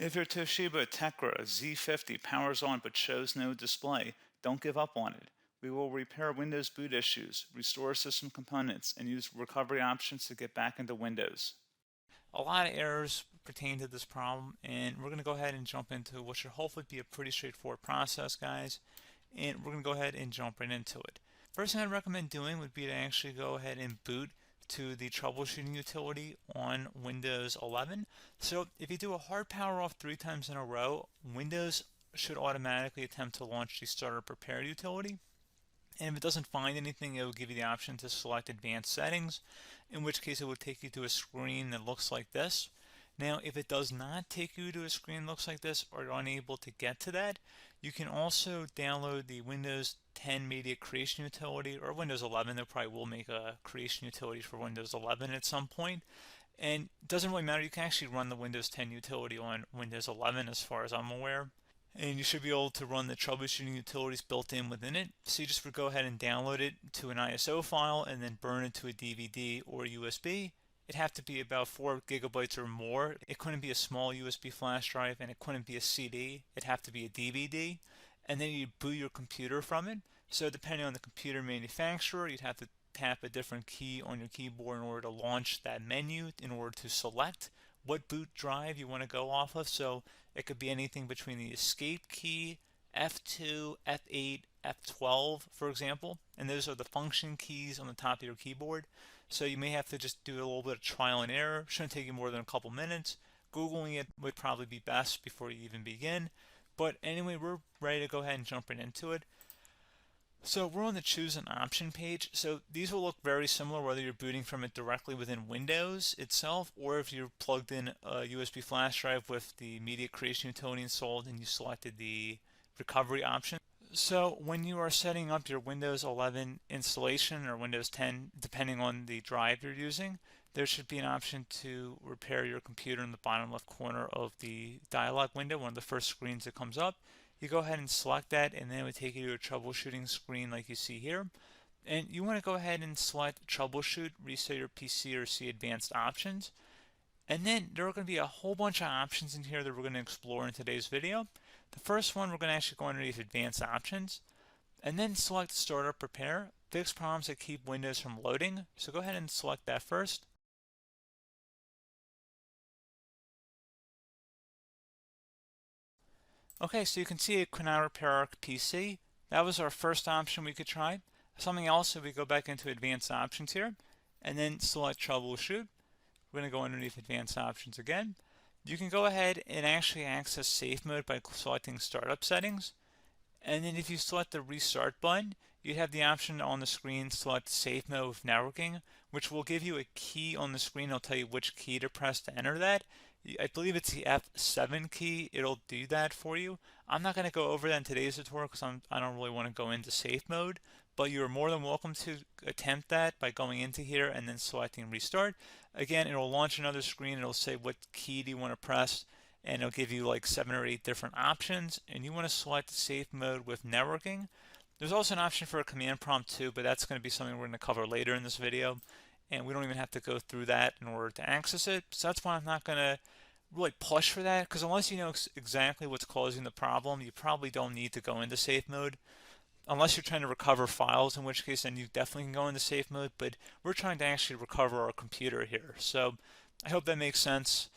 If your Toshiba Tecra Z50 powers on but shows no display, don't give up on it. We will repair Windows boot issues, restore system components, and use recovery options to get back into Windows. A lot of errors pertain to this problem, and we're going to go ahead and jump into what should hopefully be a pretty straightforward process, guys. And we're going to go ahead and jump right into it. First thing I'd recommend doing would be to actually go ahead and boot to the troubleshooting utility on Windows 11. So if you do a hard power off 3 times in a row, Windows should automatically attempt to launch the startup prepare utility. And if it doesn't find anything, it will give you the option to select advanced settings, in which case it will take you to a screen that looks like this. Now, if it does not take you to a screen that looks like this, or you're unable to get to that, you can also download the Windows 10 Media Creation Utility, or Windows 11. They probably will make a creation utility for Windows 11 at some point. And it doesn't really matter, you can actually run the Windows 10 utility on Windows 11 as far as I'm aware. And you should be able to run the troubleshooting utilities built in within it. So you just would go ahead and download it to an ISO file and then burn it to a DVD or USB. It'd have to be about 4 gigabytes or more. It couldn't be a small USB flash drive, and it couldn't be a CD. It'd have to be a DVD. And then you'd boot your computer from it. So depending on the computer manufacturer, you'd have to tap a different key on your keyboard in order to launch that menu, in order to select what boot drive you want to go off of. So it could be anything between the escape key, F2, F8, F12, for example, and those are the function keys on the top of your keyboard. So you may have to just do a little bit of trial and error. Shouldn't take you more than a couple minutes. Googling it would probably be best before you even begin. But anyway, we're ready to go ahead and jump right into it. So we're on the choose an option page. So these will look very similar whether you're booting from it directly within Windows itself, or if you're plugged in a USB flash drive with the media creation utility installed and you selected the recovery option. So when you are setting up your Windows 11 installation or Windows 10, depending on the drive you're using, there should be an option to repair your computer in the bottom left corner of the dialog window, one of the first screens that comes up. You go ahead and select that, and then it would take you to a troubleshooting screen like you see here. And you want to go ahead and select troubleshoot, reset your PC, or see advanced options. And then there are going to be a whole bunch of options in here that we're going to explore in today's video. The first one, we're going to actually go underneath advanced options, and then select startup prepare, fix problems that keep Windows from loading. So go ahead and select that first. Okay, so you can see it could not repair our PC. That was our first option we could try. Something else, if we go back into advanced options here, and then select troubleshoot, we're going to go underneath advanced options again. You can go ahead and actually access safe mode by selecting startup settings. And then if you select the restart button, you have the option on the screen, select safe mode with networking, which will give you a key on the screen. It'll tell you which key to press to enter that. I believe it's the F7 key. It'll do that for you. I'm not going to go over that in today's tutorial because I don't really want to go into safe mode, but you're more than welcome to attempt that by going into here and then selecting restart. Again, it'll launch another screen. It'll say what key do you want to press, and it'll give you like 7 or 8 different options, and you want to select safe mode with networking. There's also an option for a command prompt too, but that's going to be something we're going to cover later in this video, and we don't even have to go through that in order to access it. So that's why I'm not going to really push for that, because unless you know exactly what's causing the problem, you probably don't need to go into safe mode. Unless you're trying to recover files, in which case then you definitely can go into safe mode, but we're trying to actually recover our computer here. So I hope that makes sense.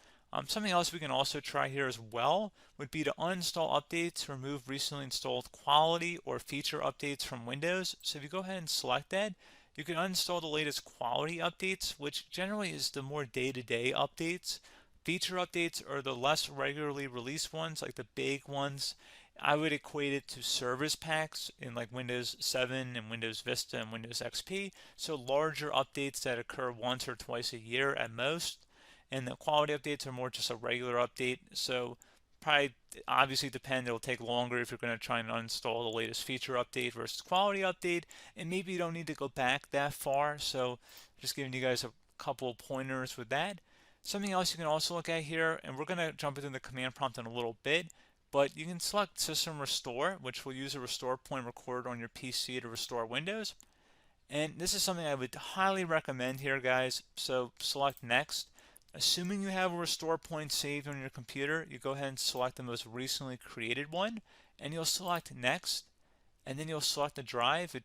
Something else we can also try here as well would be to uninstall updates, remove recently installed quality or feature updates from Windows. So if you go ahead and select that, you can uninstall the latest quality updates, which generally is the more day-to-day updates. Feature updates are the less regularly released ones, like the big ones. I would equate it to service packs in like Windows 7 and Windows Vista and Windows XP. So larger updates that occur once or twice a year at most. And the quality updates are more just a regular update. So probably obviously depend, it'll take longer if you're going to try and uninstall the latest feature update versus quality update. And maybe you don't need to go back that far. So just giving you guys a couple pointers with that. Something else you can also look at here, and we're going to jump into the command prompt in a little bit, but you can select System Restore, which will use a restore point recorded on your PC to restore Windows. And this is something I would highly recommend here, guys. So select Next. Assuming you have a restore point saved on your computer, you go ahead and select the most recently created one, and you'll select next, and then you'll select the drive. You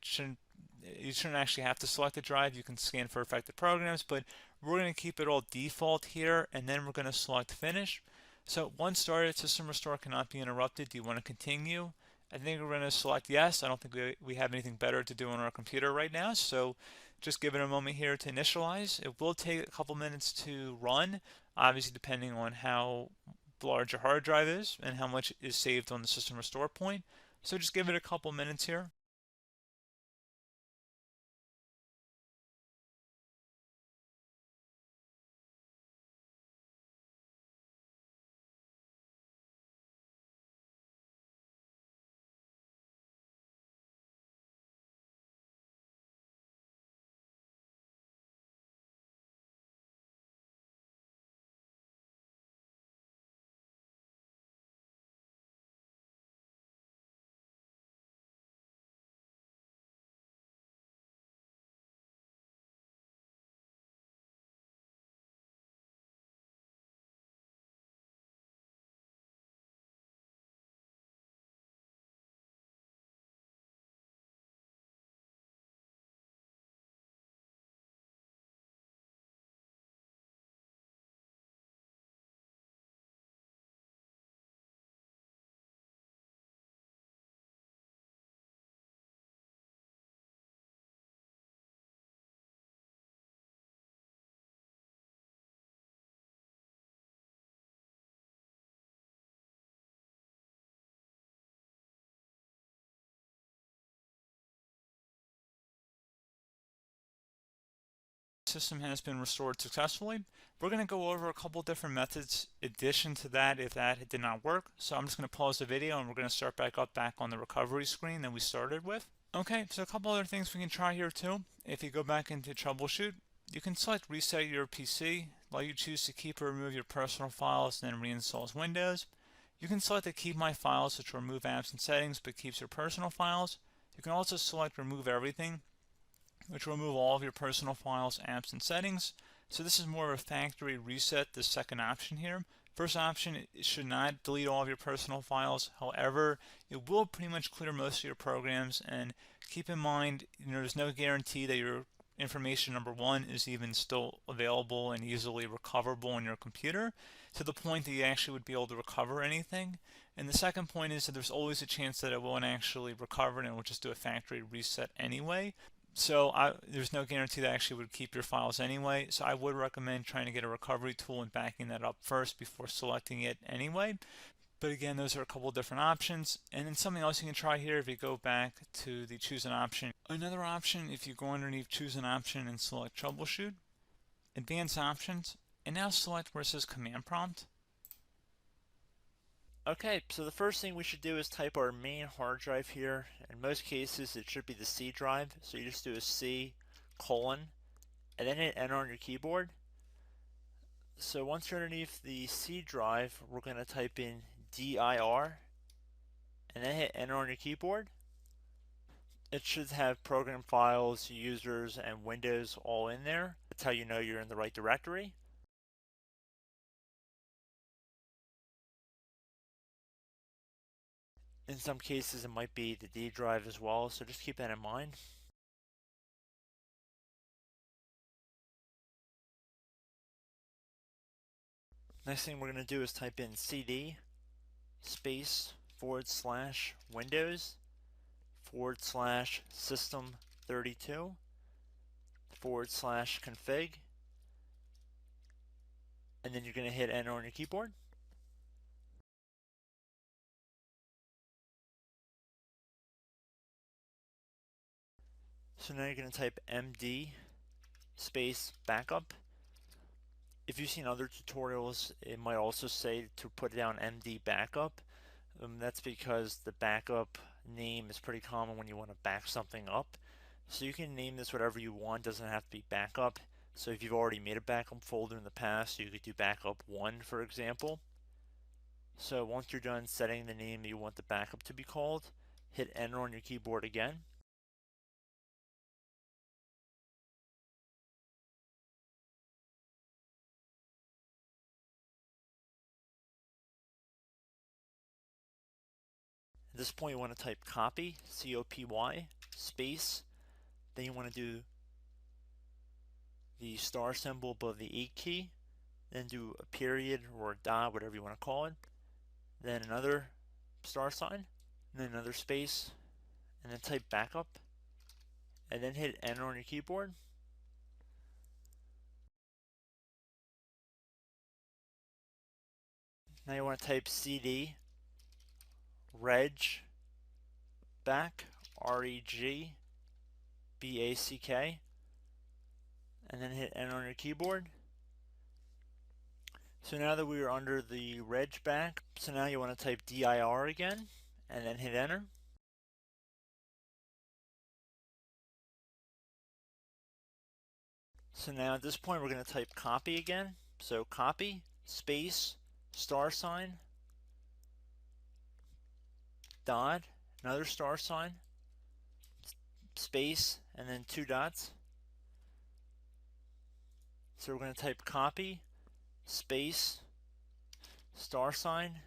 shouldn't actually have to select the drive. You can scan for affected programs, but we're going to keep it all default here, and then we're going to select finish. So once started, system restore cannot be interrupted. Do you want to continue? I think we're going to select yes. I don't think we have anything better to do on our computer right now, so just give it a moment here to initialize. It will take a couple minutes to run, obviously depending on how large your hard drive is and how much is saved on the system restore point. So just give it a couple minutes here. System has been restored successfully. We're going to go over a couple different methods addition to that if that did not work. So I'm just going to pause the video and we're going to start back on the recovery screen that we started with. Okay, so a couple other things we can try here too. If you go back into Troubleshoot, you can select Reset Your PC, while you choose to keep or remove your personal files and then reinstalls Windows. You can select to keep my files, which will remove apps and settings but keeps your personal files. You can also select Remove Everything, which will remove all of your personal files, apps, and settings. So this is more of a factory reset, the second option here. First option, it should not delete all of your personal files. However, it will pretty much clear most of your programs, and keep in mind, there's no guarantee that your information, number one, is even still available and easily recoverable on your computer to the point that you actually would be able to recover anything. And the second point is that there's always a chance that it won't actually recover and it will just do a factory reset anyway. So there's no guarantee that actually would keep your files anyway. So I would recommend trying to get a recovery tool and backing that up first before selecting it anyway. But again, those are a couple different options. And then something else you can try here if you go back to the choose an option. Another option, if you go underneath choose an option and select troubleshoot, advanced options, and now select where it says command prompt. Okay, so the first thing we should do is type our main hard drive here. In most cases, it should be the C drive. So you just do a C colon and then hit enter on your keyboard. So once you're underneath the C drive, we're going to type in dir and then hit enter on your keyboard. It should have program files, users, and Windows all in there. That's how you know you're in the right directory. In some cases, it might be the D drive as well, so just keep that in mind. Next thing we're going to do is type in cd space / Windows / system32 / config, and then you're going to hit enter on your keyboard. So now you're going to type md space backup. If you've seen other tutorials, it might also say to put down md backup. That's because the backup name is pretty common when you want to back something up. So you can name this whatever you want, doesn't have to be backup. So if you've already made a backup folder in the past, you could do backup 1, for example. So once you're done setting the name you want the backup to be called, hit enter on your keyboard again. At this point you want to type copy, C-O-P-Y, space, then you want to do the star symbol above the 8 key, then do a period or a dot, whatever you want to call it, then another star sign, and then another space, and then type backup, and then hit enter on your keyboard. Now you want to type cd reg back, R-E-G-B-A-C-K, and then hit enter on your keyboard. So now that we are under the reg back, so now you want to type dir again, and then hit enter. So now at this point we're going to type copy again. So copy, space, star sign, dot, another star sign, space, and then 2 dots. So we're going to type copy, space, star sign,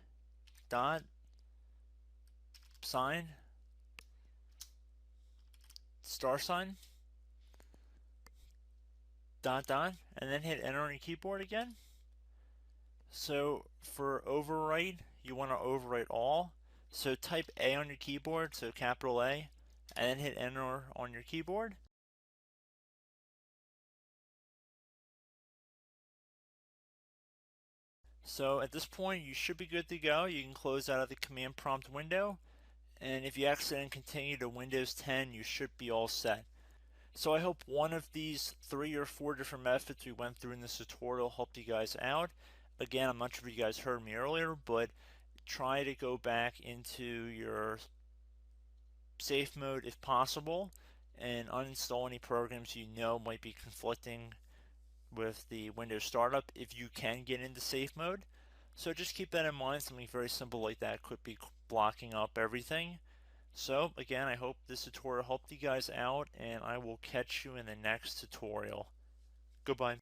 dot, sign, star sign, dot, dot, and then hit enter on your keyboard again. So for overwrite, you want to overwrite all. So type A on your keyboard, so capital A, and then hit enter on your keyboard. So at this point you should be good to go. You can close out of the command prompt window, and if you accidentally continue to Windows 10 you should be all set. So I hope one of these 3 or 4 different methods we went through in this tutorial helped you guys out. Again, I'm not sure if you guys heard me earlier, but try to go back into your safe mode if possible and uninstall any programs you know might be conflicting with the Windows startup if you can get into safe mode. So just keep that in mind. Something very simple like that could be blocking up everything. So again, I hope this tutorial helped you guys out, and I will catch you in the next tutorial. Goodbye.